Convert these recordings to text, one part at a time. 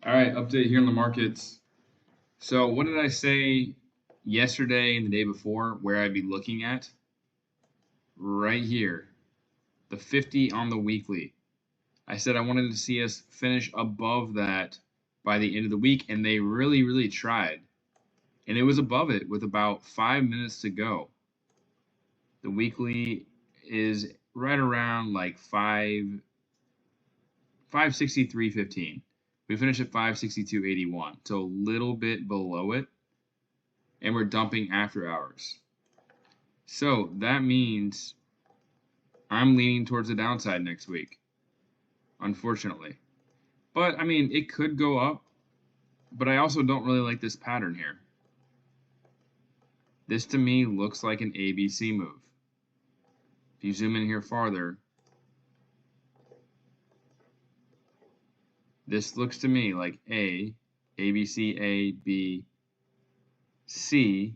All right, update here in the markets. So what did I say yesterday and the day before where I'd be looking at? Right here, the 50 on the weekly. I said I wanted to see us finish above that by the end of the week, and they really tried. And it was above it with about 5 minutes to go. The weekly is right around like 563.15. We finished at 562.81, so a little bit below it, and we're dumping after hours. So that means I'm leaning towards the downside next week, unfortunately. But I mean, it could go up, but I also don't really like this pattern here. This to me looks like an ABC move. If you zoom in here farther, this looks to me like ABC, A, B, C,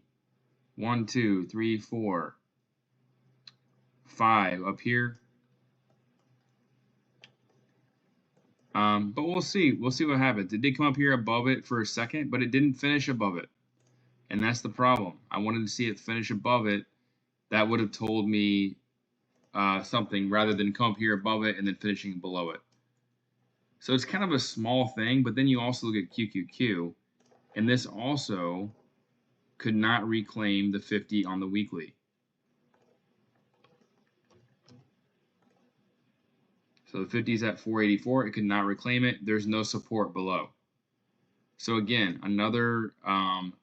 1, 2, 3, 4, 5 up here. But we'll see. We'll see what happens. It did come up here above it for a second, but it didn't finish above it. And that's the problem. I wanted to see it finish above it. That would have told me something rather than come up here above it and then finishing below it. So it's kind of a small thing, but then you also look at QQQ, and this also could not reclaim the 50 on the weekly. So the 50 is at 484. It could not reclaim it. There's no support below. So again, another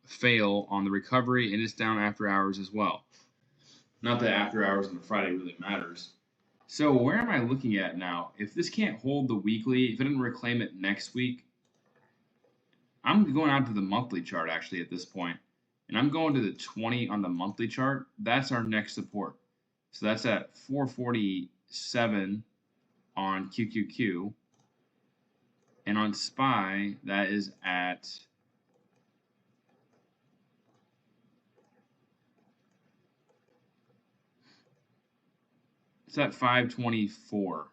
fail on the recovery, and it's down after hours as well. Not that after hours on the Friday really matters. So where am I looking at now? If this can't hold the weekly, if it didn't reclaim it next week, I'm going out to the monthly chart actually at this point. And I'm going to the 20 on the monthly chart. That's our next support. So that's at 447 on QQQ. And on SPY, that is at it's at 524.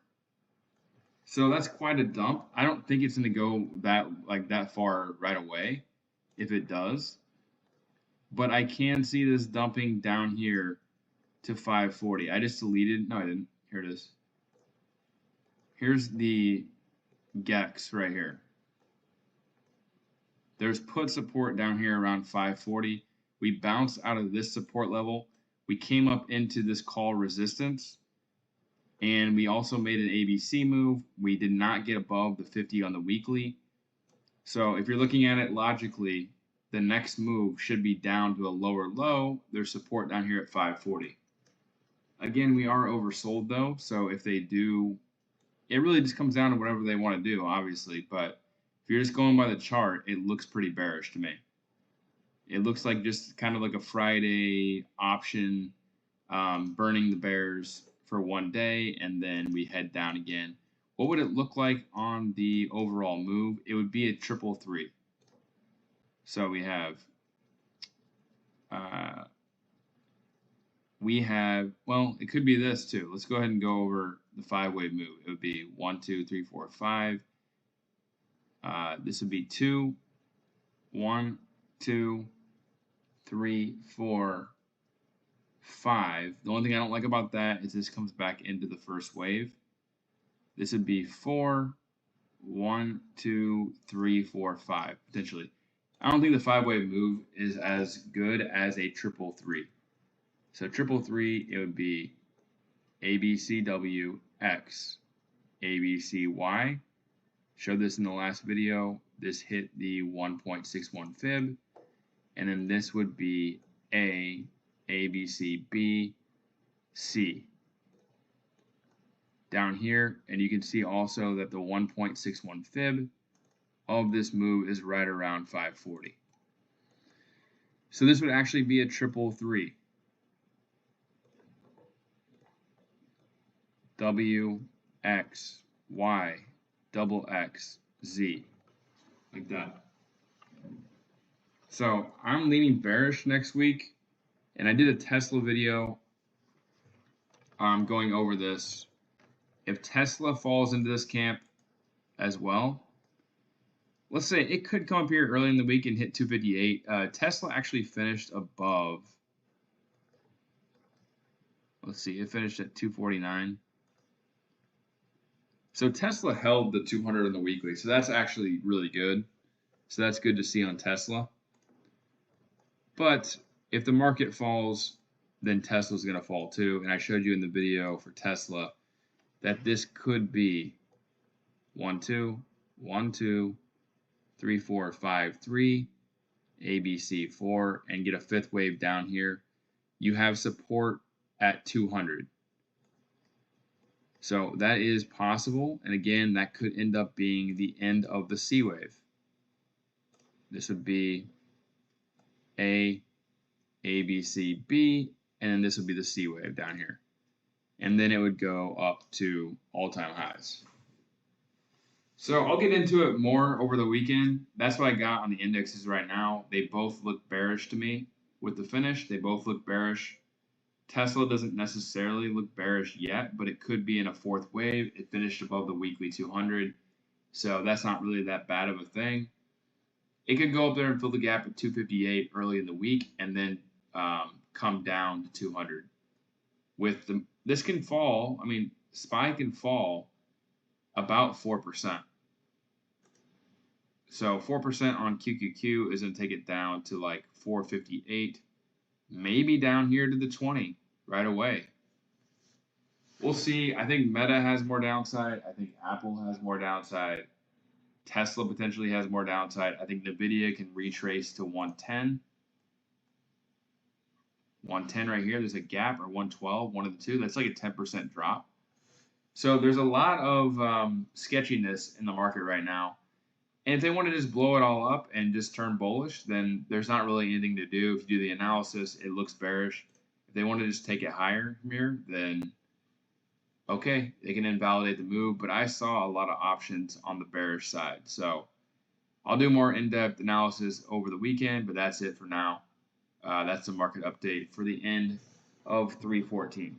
So that's quite a dump. I don't think it's going to go that far right away, if it does. But I can see this dumping down here to 540. I just deleted. No, I didn't. Here it is. Here's the GEX right here. There's put support down here around 540. We bounced out of this support level. We came up into this call resistance. And we also made an ABC move. We did not get above the 50 on the weekly. So if you're looking at it logically, the next move should be down to a lower low. There's support down here at 540. Again, we are oversold though. So if they do, it really just comes down to whatever they want to do, obviously. But if you're just going by the chart, it looks pretty bearish to me. It looks like just kind of like a Friday option, burning the bears for one day, and then we head down again. What would it look like on the overall move? It would be a 333. So we have, well, it could be this too. Let's go ahead and go over the 5-wave move. It would be 1, 2, 3, 4, 5. This would be 2, 1, 2, 3, 4, 5. The only thing I don't like about that is this comes back into the first wave. This would be 4, 1, 2, 3, 4, 5, potentially. I don't think the 5-wave move is as good as a 333. So 333, it would be ABCW X, ABCY. Showed this in the last video. This hit the 1.61 fib. And then this would be A, B, C down here, and you can see also that the 1.61 fib of this move is right around 540. So this would actually be a 333. W, X, Y, double X, Z, like that. So I'm leaning bearish next week. And I did a Tesla video going over this. If Tesla falls into this camp as well, let's say it could come up here early in the week and hit 258. Tesla actually finished above. Let's see, it finished at 249. So Tesla held the 200 on the weekly, so that's actually really good. So that's good to see on Tesla. But if the market falls, then Tesla's going to fall too. And I showed you in the video for Tesla that this could be 1, 2, 1, 2, 3, 4, 5, 3, ABC 4, and get a fifth wave down here. You have support at 200. So that is possible. And again, that could end up being the end of the C wave. This would be A, B, C, B, and then this would be the C wave down here. And then it would go up to all-time highs. So I'll get into it more over the weekend. That's what I got on the indexes right now. They both look bearish to me with the finish. They both look bearish. Tesla doesn't necessarily look bearish yet, but it could be in a fourth wave. It finished above the weekly 200, so that's not really that bad of a thing. It could go up there and fill the gap at 258 early in the week, and then come down to 200. This can fall. I mean, SPY can fall about 4%. So 4% on QQQ is going to take it down to like 458, maybe down here to the 20 right away. We'll see. I think Meta has more downside. I think Apple has more downside. Tesla potentially has more downside. I think NVIDIA can retrace to 110. 110 right here. There's a gap, or 112, one of the two. That's like a 10% drop. So there's a lot of sketchiness in the market right now. And if they want to just blow it all up and just turn bullish, then there's not really anything to do. If you do the analysis, it looks bearish. If they want to just take it higher from here, then okay, they can invalidate the move. But I saw a lot of options on the bearish side. So I'll do more in-depth analysis over the weekend, but that's it for now. That's the market update for the end of 3/14.